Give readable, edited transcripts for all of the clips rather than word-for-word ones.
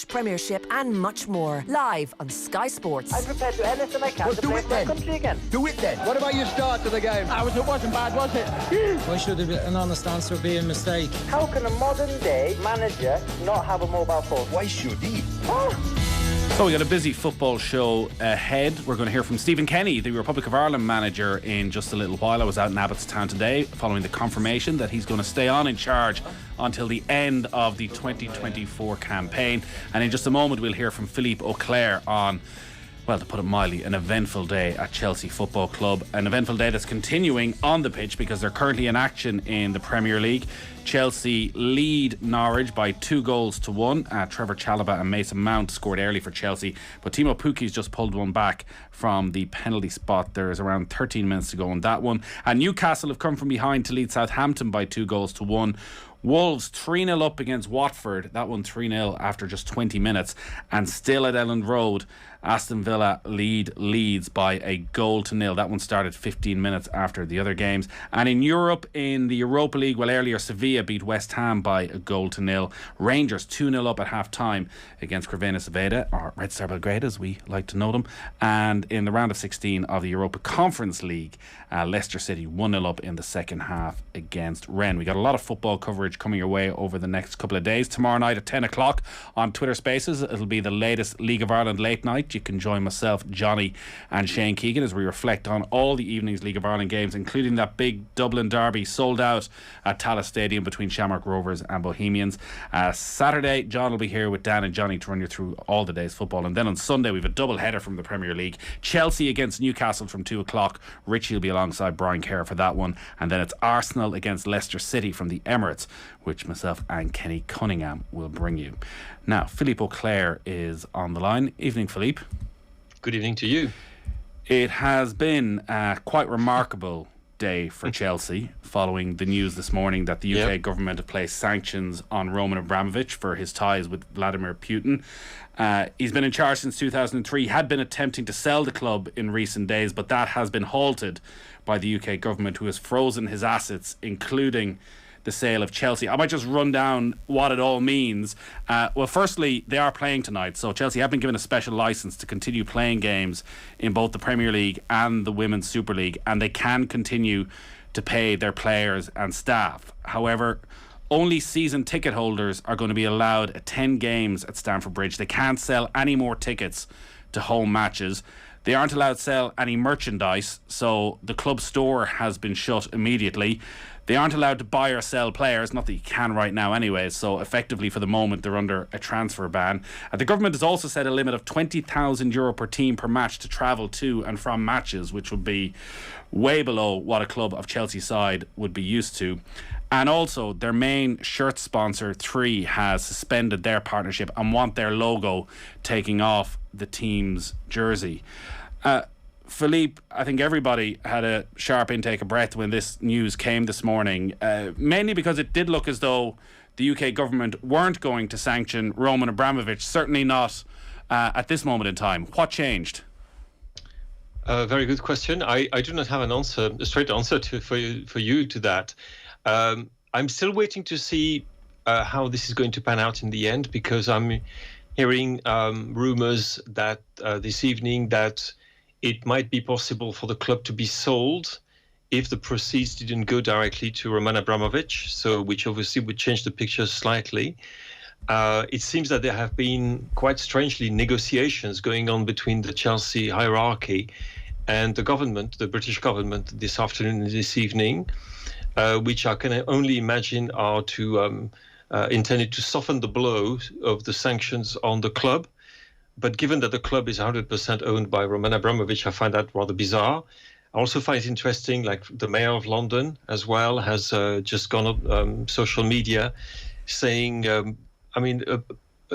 Premiership and much more, live on Sky Sports. I'm prepared to do anything I can to play for my country again. Do it then. What about your start to the game? It wasn't bad, was it? Why should an honest answer be a mistake? How can a modern day manager not have a mobile phone? Why should he? So we got a busy football show ahead. We're going to hear from Stephen Kenny, the Republic of Ireland manager, in just a little while. I was out in Abbottstown today following the confirmation that he's going to stay on in charge until the end of the 2024 campaign. And in just a moment we'll hear from Philippe Auclair on, well, to put it mildly, an eventful day at Chelsea Football Club. An eventful day that's continuing on the pitch because they're currently in action in the Premier League. Chelsea lead Norwich by 2-1. Trevor Chalobah and Mason Mount scored early for Chelsea, but Timo Pukki's just pulled one back from the penalty spot. There is around 13 minutes to go on that one. And Newcastle have come from behind to lead Southampton by 2-1. Wolves 3-0 up against Watford. That one 3-0 after just 20 minutes. And still at Elland Road, Aston Villa lead Leeds by 1-0. That one started 15 minutes after the other games. And in Europe, in the Europa League, well, earlier Sevilla beat West Ham by 1-0. Rangers 2-0 up at half-time against Crvena Zvezda, or Red Star Belgrade as we like to know them. And in the round of 16 of the Europa Conference League, Leicester City 1-0 up in the second half against Rennes. We got a lot of football coverage coming your way over the next couple of days. Tomorrow night at 10 o'clock on Twitter Spaces, it'll be the latest League of Ireland late night. You can join myself, Johnny and Shane Keegan as we reflect on all the evening's League of Ireland games, including that big Dublin derby sold out at Tallaght Stadium between Shamrock Rovers and Bohemians. Saturday, John will be here with Dan and Johnny to run you through all the day's football. And then on Sunday, we have a double header from the Premier League. Chelsea against Newcastle from 2 o'clock. Richie will be alongside Brian Kerr for that one. And then it's Arsenal against Leicester City from the Emirates, which myself and Kenny Cunningham will bring you. Now, Philippe Auclair is on the line. Evening, Philippe. Good evening to you. It has been a quite remarkable day for Chelsea following the news this morning that the UK government have placed sanctions on Roman Abramovich for his ties with Vladimir Putin. He's been in charge since 2003. He had been attempting to sell the club in recent days, but that has been halted by the UK government, who has frozen his assets, including the sale of Chelsea. I might just run down what it all means. Well, firstly, they are playing tonight, so Chelsea have been given a special licence to continue playing games in both the Premier League and the Women's Super League, and they can continue to pay their players and staff. However, only season ticket holders are going to be allowed 10 games at Stamford Bridge. They can't sell any more tickets to home matches. They aren't allowed to sell any merchandise, so the club store has been shut immediately. They aren't allowed to buy or sell players, not that you can right now anyway, so effectively for the moment they're under a transfer ban. The government has also set a limit of €20,000 per team per match to travel to and from matches, which would be way below what a club of Chelsea's side would be used to. And also their main shirt sponsor 3 has suspended their partnership and want their logo taking off the team's jersey. Philippe, I think everybody had a sharp intake of breath when this news came this morning, mainly because it did look as though the UK government weren't going to sanction Roman Abramovich, certainly not at this moment in time. What changed? Very good question. I do not have a straight answer for you to that. I'm still waiting to see how this is going to pan out in the end, because I'm hearing rumours that this evening that it might be possible for the club to be sold if the proceeds didn't go directly to Roman Abramovich, so which obviously would change the picture slightly. It seems that there have been quite strangely negotiations going on between the Chelsea hierarchy and the government, the British government, this afternoon and this evening, which I can only imagine are intended to soften the blow of the sanctions on the club. But given that the club is 100% owned by Roman Abramovich, I find that rather bizarre. I also find it interesting, like the mayor of London as well has just gone on social media saying,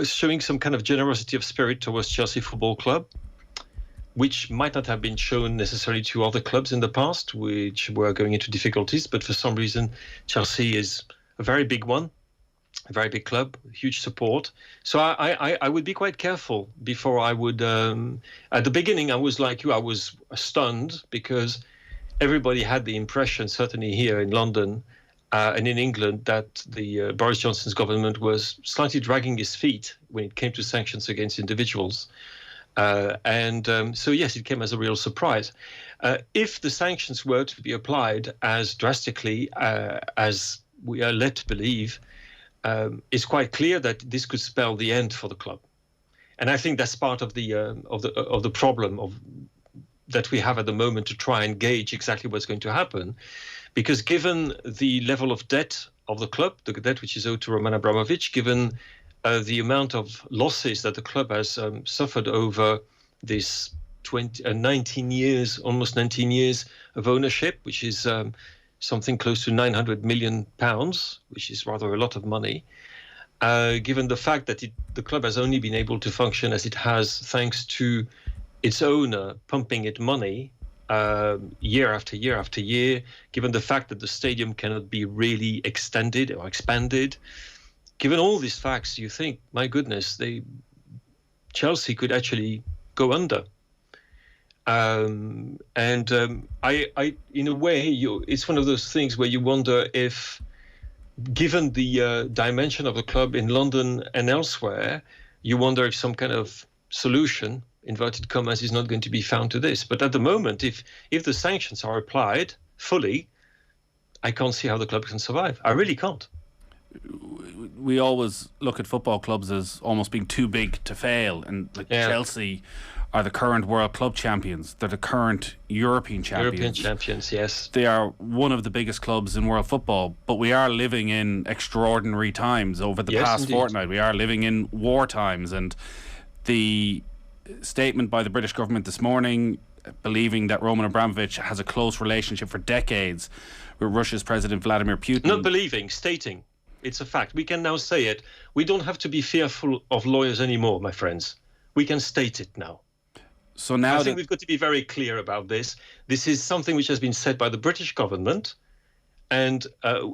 showing some kind of generosity of spirit towards Chelsea Football Club, which might not have been shown necessarily to other clubs in the past, which were going into difficulties. But for some reason, Chelsea is a very big one. A very big club, huge support. So I would be quite careful before I would. At the beginning, I was like you. I was stunned because everybody had the impression, certainly here in London, and in England that the Boris Johnson's government was slightly dragging his feet when it came to sanctions against individuals. So yes, it came as a real surprise. If the sanctions were to be applied as drastically as we are led to believe, it's quite clear that this could spell the end for the club. And I think that's part of the problem that we have at the moment to try and gauge exactly what's going to happen, because given the level of debt of the club, the debt which is owed to Roman Abramovich, given the amount of losses that the club has suffered over this 19 years, almost 19 years of ownership, which is something close to £900 million, which is rather a lot of money. Given the fact that the club has only been able to function as it has thanks to its owner pumping it money year after year after year, given the fact that the stadium cannot be really extended or expanded, given all these facts, you think, my goodness, Chelsea could actually go under. I in a way, it's one of those things where you wonder if, given the dimension of the club in London and elsewhere, you wonder if some kind of solution, inverted commas, is not going to be found to this. But at the moment, if the sanctions are applied fully, I can't see how the club can survive. I really can't. We always look at football clubs as almost being too big to fail, and Chelsea are the current World Club champions. They're the current European champions. European champions, yes. They are one of the biggest clubs in world football, but we are living in extraordinary times over the past indeed. fortnight. We are living in war times, and the statement by the British government this morning, believing that Roman Abramovich has a close relationship for decades with Russia's President Vladimir Putin. Not believing, stating. It's a fact. We can now say it. We don't have to be fearful of lawyers anymore, my friends. We can state it now. So now I think we've got to be very clear about this. This is something which has been said by the British government, and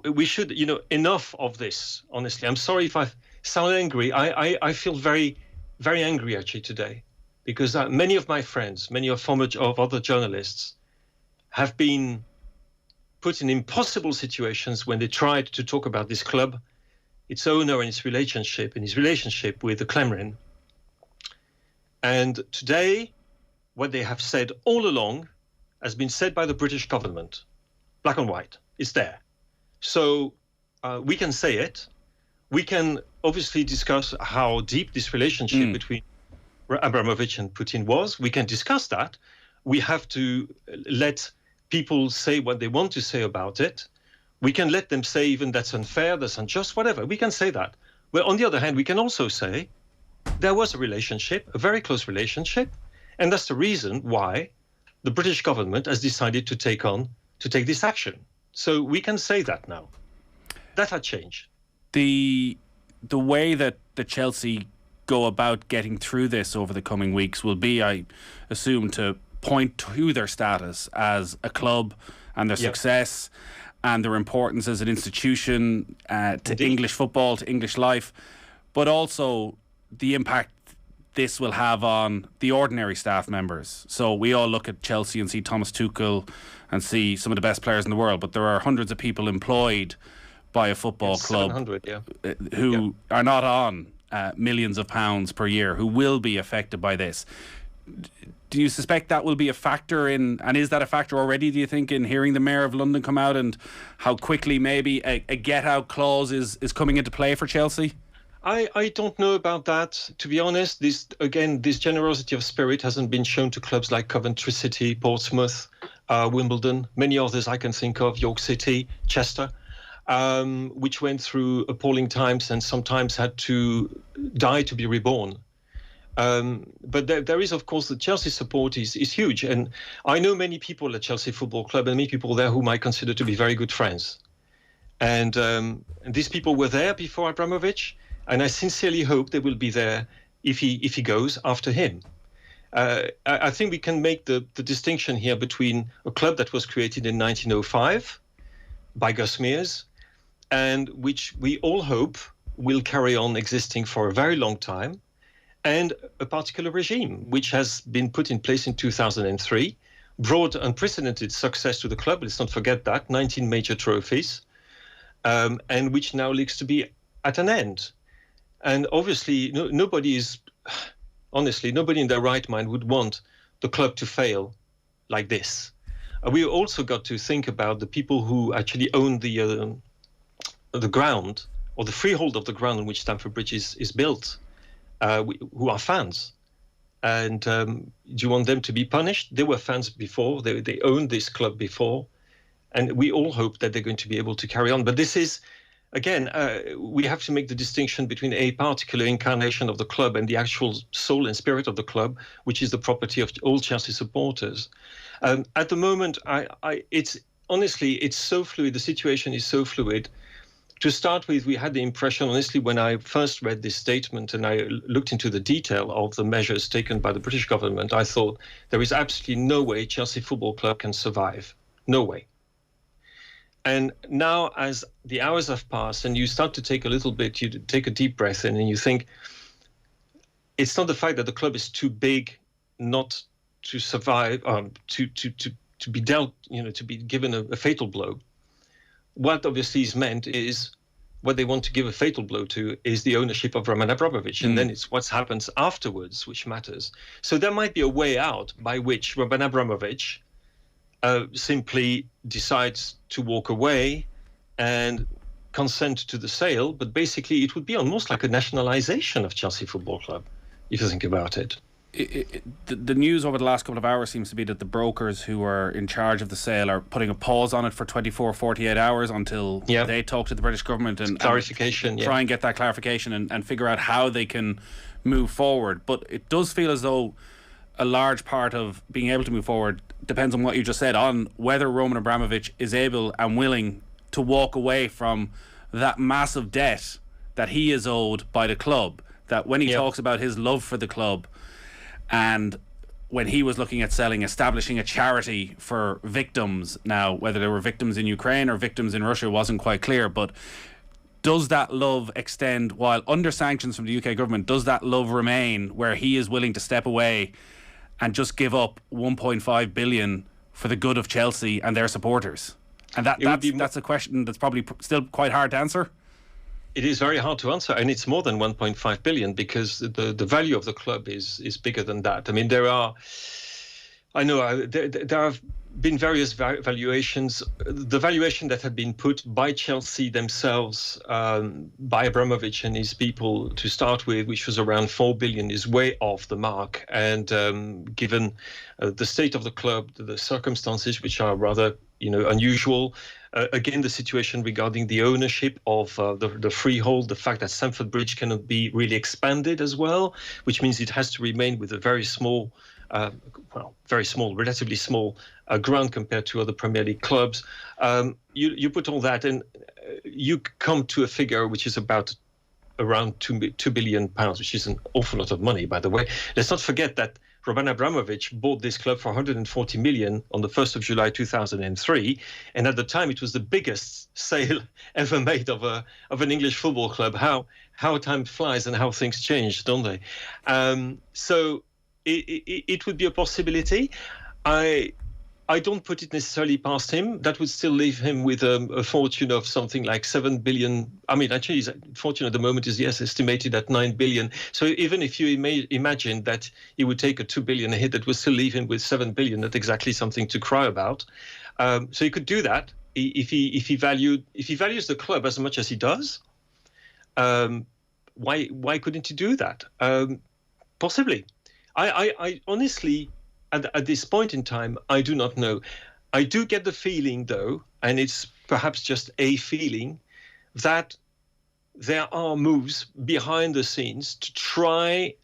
we should, enough of this, honestly. I'm sorry if I sound angry. I feel very, very angry actually today, because many of my friends, many of other journalists have been put in impossible situations when they tried to talk about this club, its owner and its relationship with the Kremlin. And today, what they have said all along has been said by the British government, black and white. It's there. So we can say it. We can obviously discuss how deep this relationship between Abramovich and Putin was. We can discuss that. We have to let people say what they want to say about it. We can let them say even that's unfair, that's unjust, whatever. We can say that. Well, on the other hand, we can also say there was a relationship, a very close relationship, and that's the reason why the British government has decided to take this action. So we can say that now. That had changed. The way that the Chelsea go about getting through this over the coming weeks will be, I assume, to point to their status as a club and their success and their importance as an institution to English football, to English life, but also the impact this will have on the ordinary staff members. So we all look at Chelsea and see Thomas Tuchel and see some of the best players in the world, but there are hundreds of people employed by a football club who are not on millions of pounds per year, who will be affected by this. Do you suspect that will be a factor in, and is that a factor already, do you think, in hearing the Mayor of London come out, and how quickly maybe a get-out clause is coming into play for Chelsea? I don't know about that, to be honest. This generosity of spirit hasn't been shown to clubs like Coventry City, Portsmouth, Wimbledon, many others I can think of, York City, Chester, which went through appalling times and sometimes had to die to be reborn. But there is, of course, the Chelsea support is huge. And I know many people at Chelsea Football Club and many people there whom I consider to be very good friends. And these people were there before Abramovich, and I sincerely hope they will be there if he goes after him. I think we can make the distinction here between a club that was created in 1905 by Gus Mears, and which we all hope will carry on existing for a very long time, and a particular regime which has been put in place in 2003, brought unprecedented success to the club. Let's not forget that, 19 major trophies, and which now looks to be at an end. And obviously, nobody in their right mind would want the club to fail like this. We also got to think about the people who actually own the ground, or the freehold of the ground on which Stamford Bridge is built, who are fans. And do you want them to be punished? They were fans before, they owned this club before, and we all hope that they're going to be able to carry on. But this is, again, we have to make the distinction between a particular incarnation of the club and the actual soul and spirit of the club, which is the property of all Chelsea supporters. At the moment, it's so fluid. The situation is so fluid. To start with, we had the impression, honestly, when I first read this statement and I looked into the detail of the measures taken by the British government, I thought there is absolutely no way Chelsea Football Club can survive. No way. And now, as the hours have passed and you start to take you take a deep breath in and you think, it's not the fact that the club is too big not to survive, to be dealt, to be given a fatal blow. What obviously is meant is, what they want to give a fatal blow to is the ownership of Roman Abramovich. And then it's what happens afterwards which matters. So there might be a way out by which Roman Abramovich simply decides to walk away and consent to the sale. But basically, it would be almost like a nationalization of Chelsea Football Club, if you think about it. The news over the last couple of hours seems to be that the brokers who are in charge of the sale are putting a pause on it for 48 hours until they talk to the British government and clarification, try and get that clarification and figure out how they can move forward. But it does feel as though a large part of being able to move forward depends on what you just said, on whether Roman Abramovich is able and willing to walk away from that massive debt that he is owed by the club. That when he talks about his love for the club, and when he was looking at establishing a charity for victims, now whether there were victims in Ukraine or victims in Russia wasn't quite clear, but does that love extend while under sanctions from the UK government? Does that love remain where he is willing to step away and just give up 1.5 billion for the good of Chelsea and their supporters? And that's a question that's probably still quite hard to answer. It is very hard to answer, and it's more than 1.5 billion because the value of the club is bigger than that. I mean, there have been various valuations. The valuation that had been put by Chelsea themselves, by Abramovich and his people to start with, which was around 4 billion, is way off the mark. And given the state of the club, the circumstances, which are rather unusual. Again, the situation regarding the ownership of the freehold, the fact that Stamford Bridge cannot be really expanded as well, which means it has to remain with a very small, relatively small ground compared to other Premier League clubs. You put all that and you come to a figure which is about around £2 billion, which is an awful lot of money, by the way. Let's not forget that Roman Abramovich bought this club for 140 million on the 1st of July 2003, and at the time it was the biggest sale ever made of an English football club. How time flies and how things change, don't they? So it would be a possibility. I don't put it necessarily past him. That would still leave him with a fortune of something like 7 billion. I mean, actually, his fortune at the moment is, estimated at 9 billion. So even if you imagine that he would take a 2 billion hit, that would still leave him with 7 billion. Not exactly something to cry about. So he could do that if he values the club as much as he does. Why couldn't he do that? Possibly. I honestly, at this point in time, I do not know. I do get the feeling, though, and it's perhaps just a feeling, that there are moves behind the scenes to try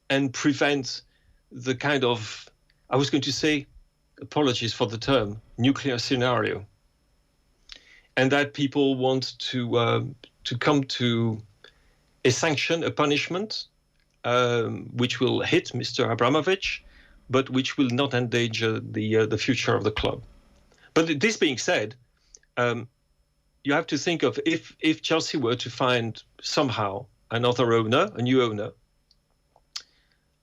and prevent the kind of, I was going to say, apologies for the term, nuclear scenario. And that people want to come to a sanction, a punishment, which will hit Mr. Abramovich, but which will not endanger the future of the club. But this being said, you have to think of if Chelsea were to find somehow another owner, a new owner,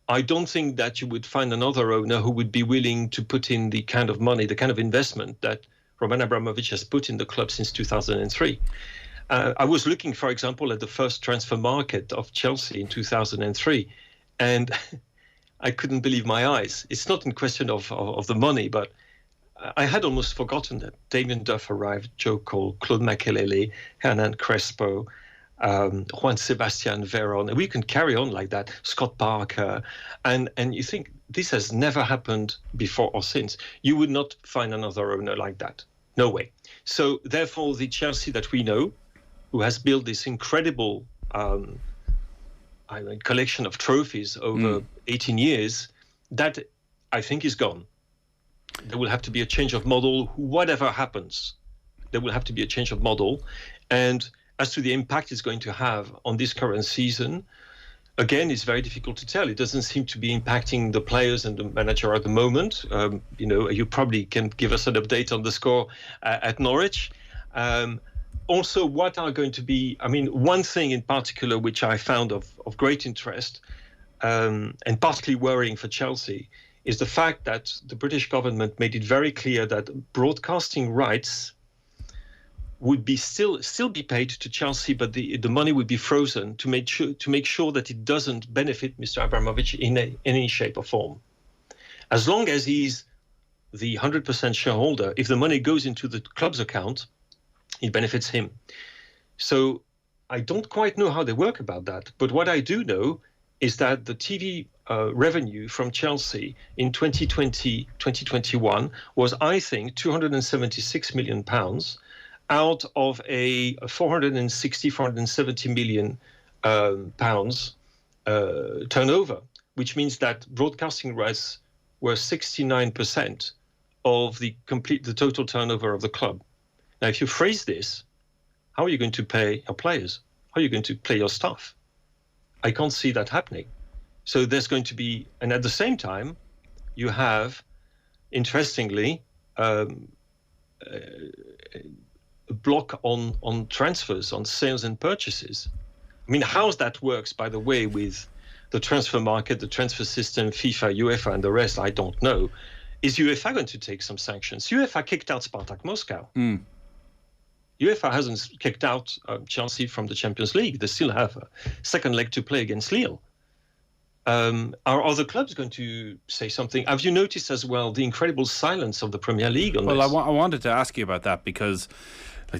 I don't think that you would find another owner who would be willing to put in the kind of money, the kind of investment that Roman Abramovich has put in the club since 2003. I was looking, for example, at the first transfer market of Chelsea in 2003, and I couldn't believe my eyes. It's not in question of the money, but I had almost forgotten that Damien Duff arrived, Joe Cole, Claude Makelele, Hernan Crespo, Juan Sebastian Veron, and we can carry on like that, Scott Parker, and you think this has never happened before or since. You would not find another owner like that. No way. So therefore, the Chelsea that we know, who has built this incredible collection of trophies over 18 years, that I think is gone. There will have to be a change of model. Whatever happens, there will have to be a change of model. And as to the impact it's going to have on this current season, again, it's very difficult to tell. It doesn't seem to be impacting the players and the manager at the moment. You probably can give us an update on the score at Norwich. Also, what are going to be, one thing in particular which I found of great interest and particularly worrying for Chelsea is the fact that the British government made it very clear that broadcasting rights would be still be paid to Chelsea, but the money would be frozen to make sure that it doesn't benefit Mr. Abramovich in any shape or form. As long as he's the 100% shareholder, if the money goes into the club's account, it benefits him. So I don't quite know how they work about that. But what I do know is that the TV revenue from Chelsea in 2020-2021 was, I think, £276 million out of a 470 million pounds turnover, which means that broadcasting rights were 69% of the total turnover of the club. Now, if you phrase this, how are you going to pay your players? How are you going to play your staff? I can't see that happening. So there's going to be, and at the same time, you have, interestingly, a block on transfers, on sales and purchases. How that works, by the way, with the transfer market, the transfer system, FIFA, UEFA, and the rest, I don't know. Is UEFA going to take some sanctions? UEFA kicked out Spartak Moscow. UEFA hasn't kicked out Chelsea from the Champions League. They still have a second leg to play against Lille. Are other clubs going to say something? Have you noticed as well the incredible silence of the Premier League on this? Well, I wanted to ask you about that because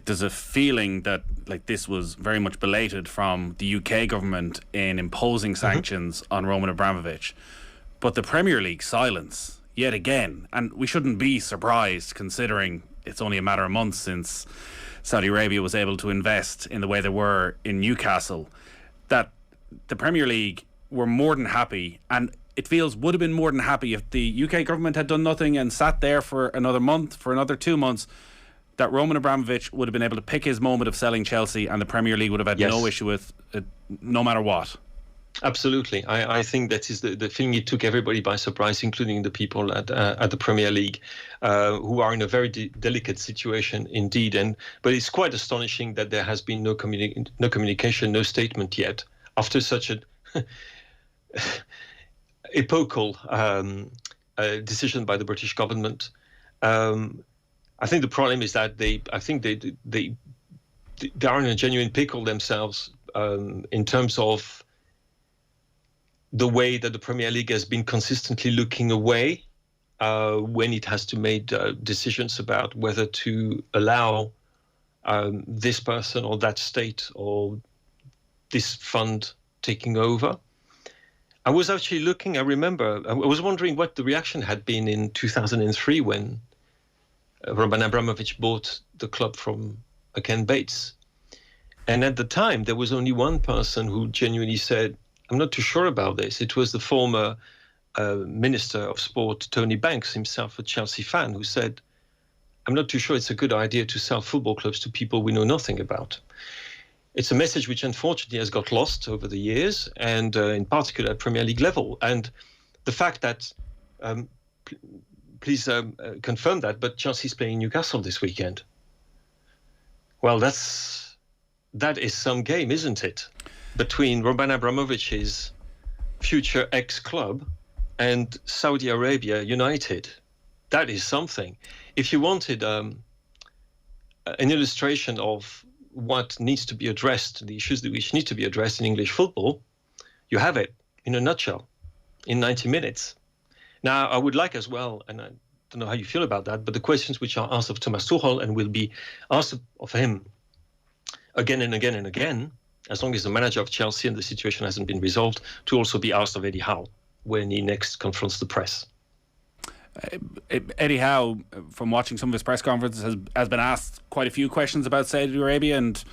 there's a feeling that this was very much belated from the UK government in imposing sanctions on Roman Abramovich. But the Premier League silence, yet again, and we shouldn't be surprised considering it's only a matter of months since Saudi Arabia was able to invest in the way they were in Newcastle, that the Premier League were more than happy, and it feels would have been more than happy if the UK government had done nothing and sat there for another month, for another 2 months, that Roman Abramovich would have been able to pick his moment of selling Chelsea and the Premier League would have had no issue with it, no matter what. Absolutely. I think that is the thing. It took everybody by surprise, including the people at the Premier League, who are in a very delicate situation indeed. But it's quite astonishing that there has been no communication, no statement yet after such a epochal decision by the British government. I think the problem is that they are in a genuine pickle themselves in terms of the way that the Premier League has been consistently looking away when it has to make decisions about whether to allow this person or that state or this fund taking over. I was actually looking, I was wondering what the reaction had been in 2003 when Roman Abramovich bought the club from Ken Bates. And at the time, there was only one person who genuinely said, I'm not too sure about this. It was the former Minister of Sport, Tony Banks, himself a Chelsea fan, who said, I'm not too sure it's a good idea to sell football clubs to people we know nothing about. It's a message which unfortunately has got lost over the years, and in particular at Premier League level. And the fact that, please confirm that, but Chelsea's playing Newcastle this weekend. Well, that is some game, isn't it? Between Roman Abramovich's future ex-club and Saudi Arabia United. That is something. If you wanted an illustration of what needs to be addressed, the issues which need to be addressed in English football. You have it in a nutshell, in 90 minutes. Now, I would like as well, and I don't know how you feel about that, but the questions which are asked of Thomas Tuchel and will be asked of him again and again and again, as long as the manager of Chelsea and the situation hasn't been resolved, to also be asked of Eddie Howe when he next confronts the press. Eddie Howe, from watching some of his press conferences, has been asked quite a few questions about Saudi Arabia, and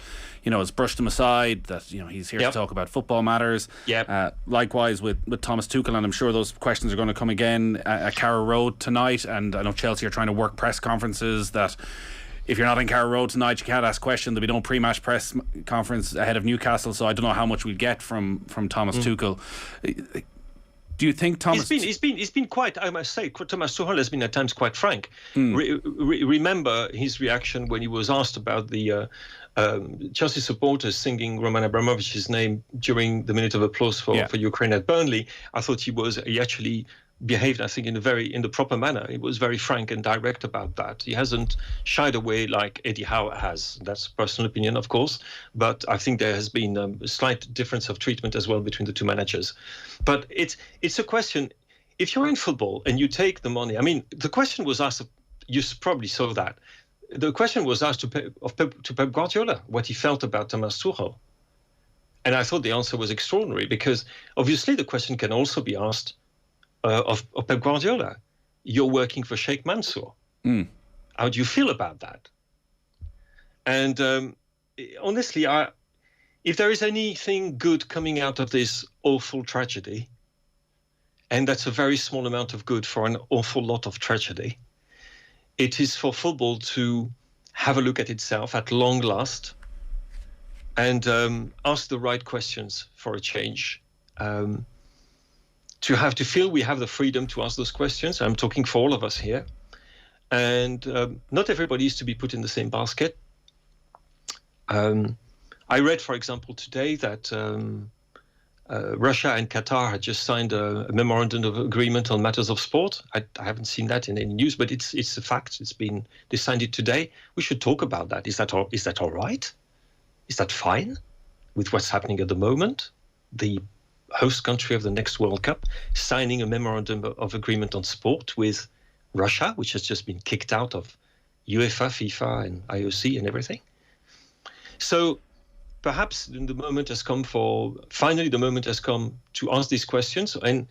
has brushed them aside. That he's here to talk about football matters. Likewise with Thomas Tuchel, and I'm sure those questions are going to come again at Carrow Road tonight. And I know Chelsea are trying to work press conferences that, if you're not in Carrow Road tonight, you can't ask questions. There'll be no pre-match press conference ahead of Newcastle, so I don't know how much we'll get from Thomas Tuchel. Do you think Thomas? He's been quite. I must say, Thomas Tuchel has been at times quite frank. Remember his reaction when he was asked about the Chelsea supporters singing Roman Abramovich's name during the minute of applause for Ukraine at Burnley. I thought he actually behaved, I think, in the proper manner. He was very frank and direct about that. He hasn't shied away like Eddie Howe has. That's personal opinion, of course, but I think there has been a slight difference of treatment as well between the two managers. But it's a question. If you're in football and you take the money, I mean, the question was asked. You probably saw that. The question was asked to Pep Guardiola what he felt about Thomas Tuchel, and I thought the answer was extraordinary, because obviously the question can also be asked of Pep Guardiola. You're working for Sheikh Mansour. How do you feel about that? And honestly, if there is anything good coming out of this awful tragedy, and that's a very small amount of good for an awful lot of tragedy, it is for football to have a look at itself at long last and ask the right questions for a change. To have to feel we have the freedom to ask those questions. I'm talking for all of us here. And not everybody is to be put in the same basket. I read, for example, today that Russia and Qatar had just signed a memorandum of agreement on matters of sport. I haven't seen that in any news, but it's a fact. They signed it today. We should talk about that. Is that all right? Is that fine with what's happening at the moment? The host country of the next World Cup signing a memorandum of agreement on sport with Russia, which has just been kicked out of UEFA, FIFA, and IOC and everything. So perhaps the moment has come to ask these questions. And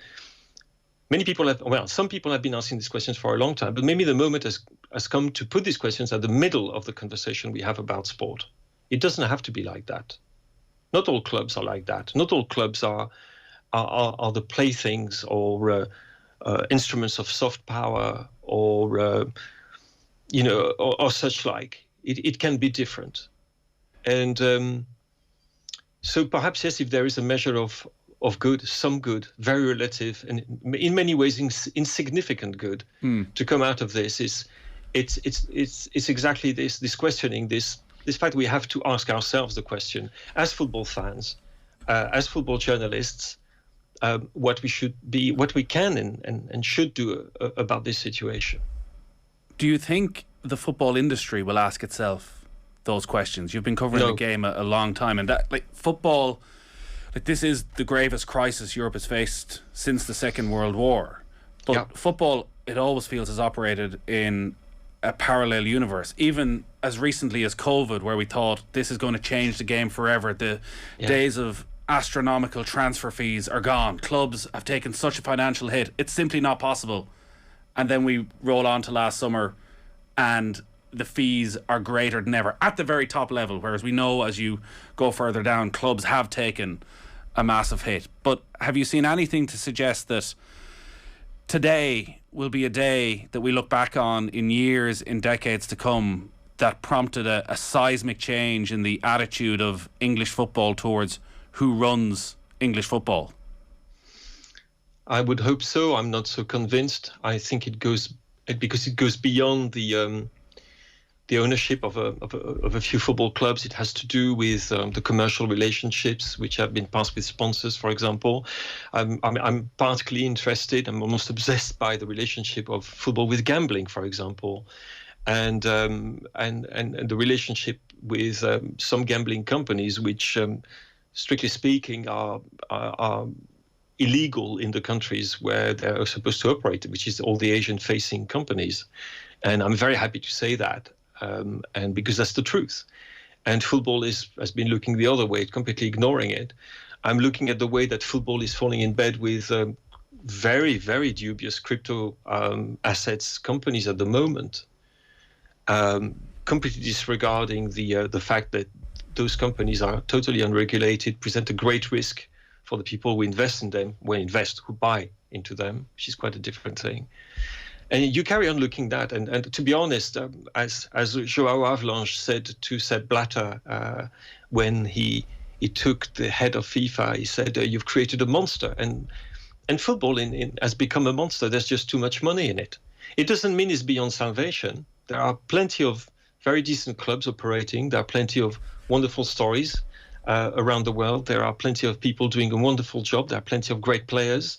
some people have been asking these questions for a long time, but maybe the moment has come to put these questions at the middle of the conversation we have about sport. It doesn't have to be like that. Not all clubs are like that. Not all clubs are the playthings or instruments of soft power or such like. It can be different. And so perhaps, yes, if there is a measure of good, some good, very relative, and in many ways insignificant good to come out of this, it's exactly this questioning, this fact we have to ask ourselves the question as football fans, as football journalists, what we can and should do about this situation. Do you think the football industry will ask itself those questions? You've been covering the game a long time, and that football, this is the gravest crisis Europe has faced since the Second World War. But football, it always feels, has operated in a parallel universe, even as recently as COVID, where we thought this is going to change the game forever. The days of astronomical transfer fees are gone. Clubs have taken such a financial hit, it's simply not possible. And then we roll on to last summer, and the fees are greater than ever at the very top level, whereas we know as you go further down, clubs have taken a massive hit. But have you seen anything to suggest that today will be a day that we look back on in years, in decades to come, that prompted a seismic change in the attitude of English football towards who runs English football? I would hope so. I'm not so convinced. I think because it goes beyond the ownership of a few football clubs. It has to do with the commercial relationships which have been passed with sponsors, for example. I'm particularly interested, I'm almost obsessed by the relationship of football with gambling, for example. and the relationship with some gambling companies, which, strictly speaking, are illegal in the countries where they're supposed to operate, which is all the Asian-facing companies. And I'm very happy to say that, and because that's the truth. And football has been looking the other way, completely ignoring it. I'm looking at the way that football is falling in bed with very, very dubious crypto assets companies at the moment, completely disregarding the fact that those companies are totally unregulated, present a great risk for the people who invest in them, who buy into them, which is quite a different thing. And you carry on looking at that. And to be honest, as Joao Avalanche said to Sepp Blatter when he took the head of FIFA, he said, you've created a monster. And football has become a monster. There's just too much money in it. It doesn't mean it's beyond salvation. There are plenty of very decent clubs operating. There are plenty of wonderful stories around the world. There are plenty of people doing a wonderful job. There are plenty of great players.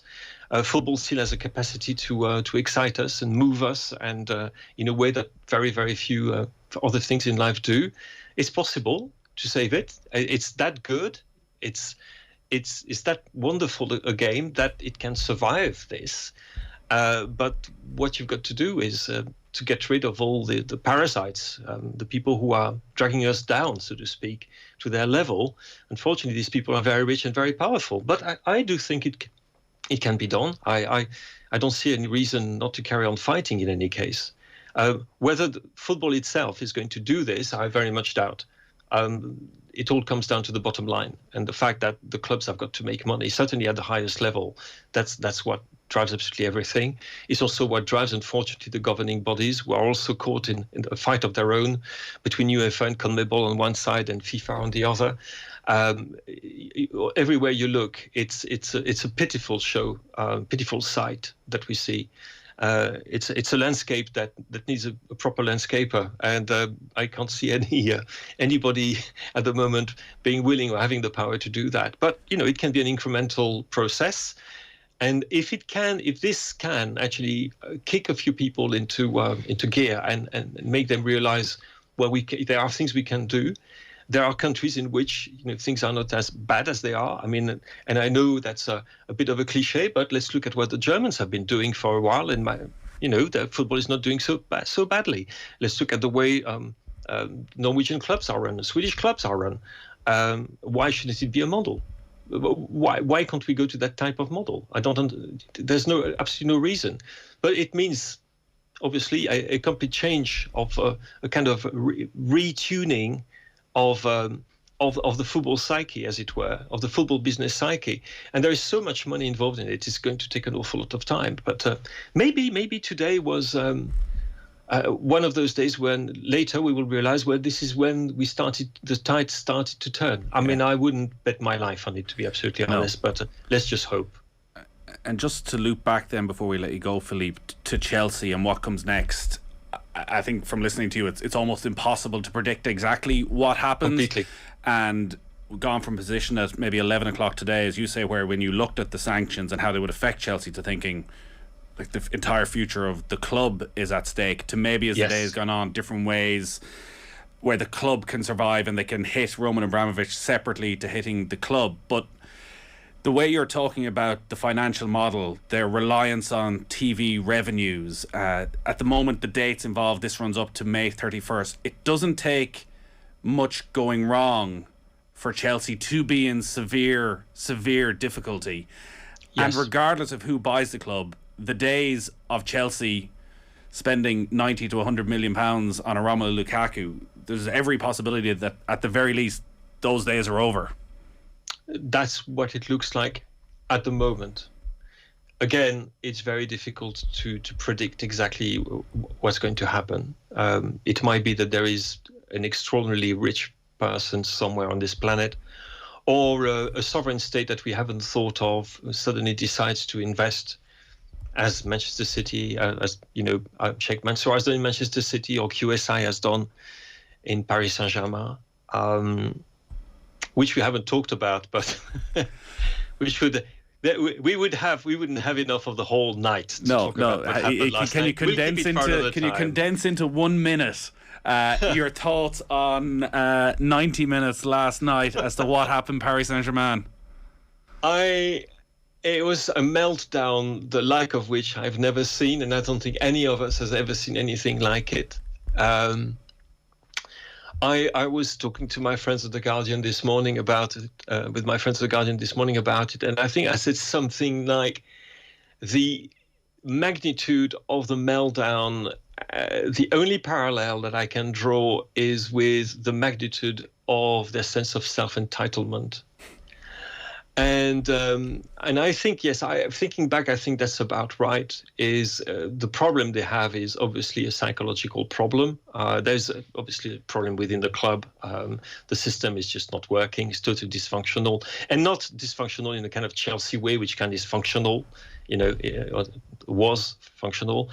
Football still has a capacity to excite us and move us, and in a way that very, very few other things in life do. It's possible to save it. It's that good. It's that wonderful a game that it can survive this. But what you've got to do is to get rid of all the parasites, the people who are dragging us down, so to speak, to their level. Unfortunately, these people are very rich and very powerful. But I do think it can be done. I don't see any reason not to carry on fighting in any case. Whether the football itself is going to do this, I very much doubt. It all comes down to the bottom line and the fact that the clubs have got to make money, certainly at the highest level. That's what drives absolutely everything. It's also what drives, unfortunately, the governing bodies, who are also caught in a fight of their own between UEFA and CONMEBOL on one side and FIFA on the other. Everywhere you look, it's a pitiful show, pitiful sight that we see. It's a landscape that needs a proper landscaper, and I can't see anybody at the moment being willing or having the power to do that. But it can be an incremental process, and if this can actually kick a few people into gear and make them realize, well, there are things we can do. There are countries in which things are not as bad as they are. I mean, and I know that's a bit of a cliche, but let's look at what the Germans have been doing for a while. And the football is not doing so badly. Let's look at the way Norwegian clubs are run, Swedish clubs are run. Why shouldn't it be a model? Why can't we go to that type of model? There's absolutely no reason. But it means, obviously, a complete change of a kind of retuning of the football psyche, as it were, of the football business psyche. And there is so much money involved in it. It's going to take an awful lot of time. But maybe today was one of those days when later we will realize, well, this is when the tide started to turn. I mean, I wouldn't bet my life on it, to be absolutely honest, but let's just hope. And just to loop back then, before we let you go, Philippe, to Chelsea and what comes next, I think from listening to you, it's almost impossible to predict exactly what happens. Completely. And we've gone from position at maybe 11 o'clock today, as you say, where when you looked at the sanctions and how they would affect Chelsea, to thinking like the entire future of the club is at stake, to maybe as the day has gone on, different ways where the club can survive and they can hit Roman Abramovichs separately to hitting the club. But the way you're talking about the financial model, their reliance on TV revenues, at the moment the dates involved, this runs up to May 31st. It doesn't take much going wrong for Chelsea to be in severe difficulty. And regardless of who buys the club, the days of Chelsea spending 90 to 100 million pounds on a Romelu Lukaku, there's every possibility that at the very least those days are over. That's what it looks like at the moment. Again, it's very difficult to predict exactly what's going to happen. It might be that there is an extraordinarily rich person somewhere on this planet, or a sovereign state that we haven't thought of suddenly decides to invest, as Manchester City, Sheikh Mansour has done in Manchester City, or QSI has done in Paris Saint-Germain. Which we haven't talked about, but which would we wouldn't have enough of the whole night to talk about what happened last Can you night. condense into 1 minute your thoughts on 90 minutes last night as to what happened Paris Saint-Germain? It was a meltdown, the like of which I've never seen, and I don't think any of us has ever seen anything like it. I was talking to my friends at The Guardian this morning about it, and I think I said something like the magnitude of the meltdown, the only parallel that I can draw is with the magnitude of their sense of self-entitlement. And I think, yes, thinking back, I think that's about right. Is the problem they have is obviously a psychological problem. There's obviously a problem within the club. The system is just not working. It's totally dysfunctional, and not dysfunctional in a kind of Chelsea way, which kind of is functional, was functional.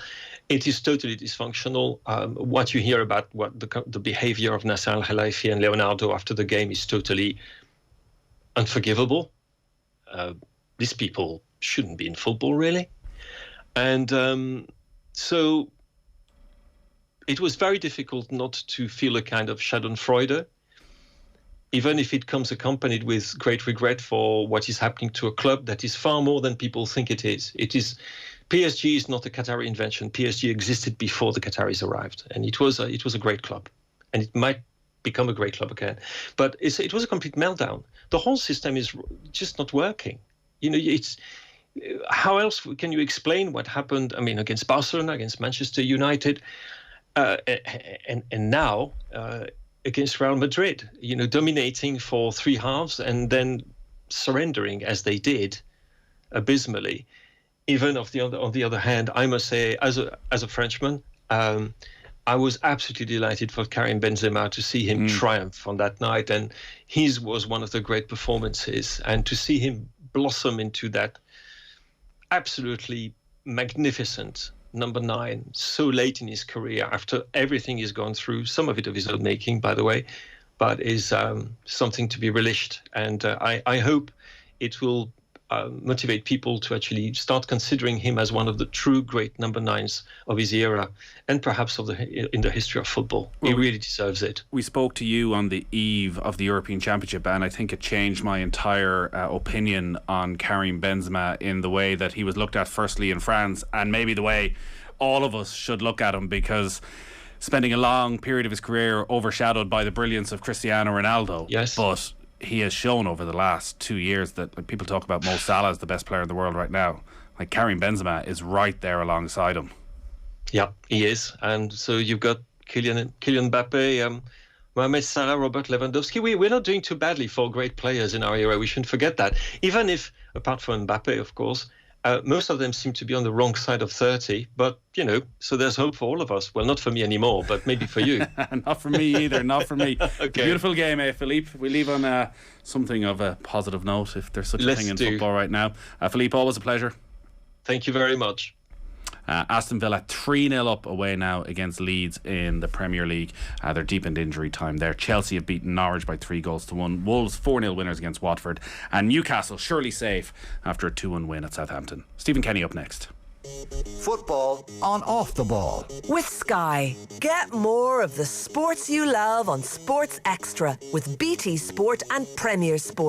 It is totally dysfunctional. What you hear about what the behavior of Nasser Al-Khelaifi and Leonardo after the game is totally unforgivable. These people shouldn't be in football, really. And so it was very difficult not to feel a kind of schadenfreude, even if it comes accompanied with great regret for what is happening to a club that is far more than people think it is. PSG is not a Qatari invention. PSG existed before the Qataris arrived, and it was a great club, and it might become a great club again. But it was a complete meltdown. The whole system is just not working. How else can you explain what happened? I mean, against Barcelona, against Manchester United, and now against Real Madrid. Dominating for 3 halves and then surrendering as they did, abysmally. Even on the other hand, I must say, as a Frenchman, I was absolutely delighted for Karim Benzema to see him triumph on that night, and his was one of the great performances. And to see him blossom into that absolutely magnificent number 9 so late in his career, after everything he's gone through, some of it of his own making, by the way, but is something to be relished. And I hope it will motivate people to actually start considering him as one of the true great number 9s of his era, and perhaps in the history of football. He really deserves it. We spoke to you on the eve of the European Championship, and I think it changed my entire opinion on Karim Benzema in the way that he was looked at firstly in France, and maybe the way all of us should look at him, because spending a long period of his career overshadowed by the brilliance of Cristiano Ronaldo. Yes. But he has shown over the last 2 years that people talk about Mo Salah as the best player in the world right now. Like, Karim Benzema is right there alongside him. Yeah, he is. And so you've got Kylian Mbappe, Mohamed Salah, Robert Lewandowski. We're not doing too badly for great players in our era. We shouldn't forget that. Even if, apart from Mbappe, of course, most of them seem to be on the wrong side of 30, but, so there's hope for all of us. Well, not for me anymore, but maybe for you. Not for me either, not for me. Okay. Beautiful game, Philippe. We leave on something of a positive note, if there's such a thing in football right now. Philippe, always a pleasure. Thank you very much. Aston Villa 3-0 up away now against Leeds in the Premier League. They're deep into injury time there. Chelsea have beaten Norwich by 3-1. Wolves 4-0 winners against Watford, and Newcastle surely safe after a 2-1 win at Southampton. Stephen Kenny up next. Football on Off the Ball. With Sky. Get more of the sports you love on Sports Extra with BT Sport and Premier Sport.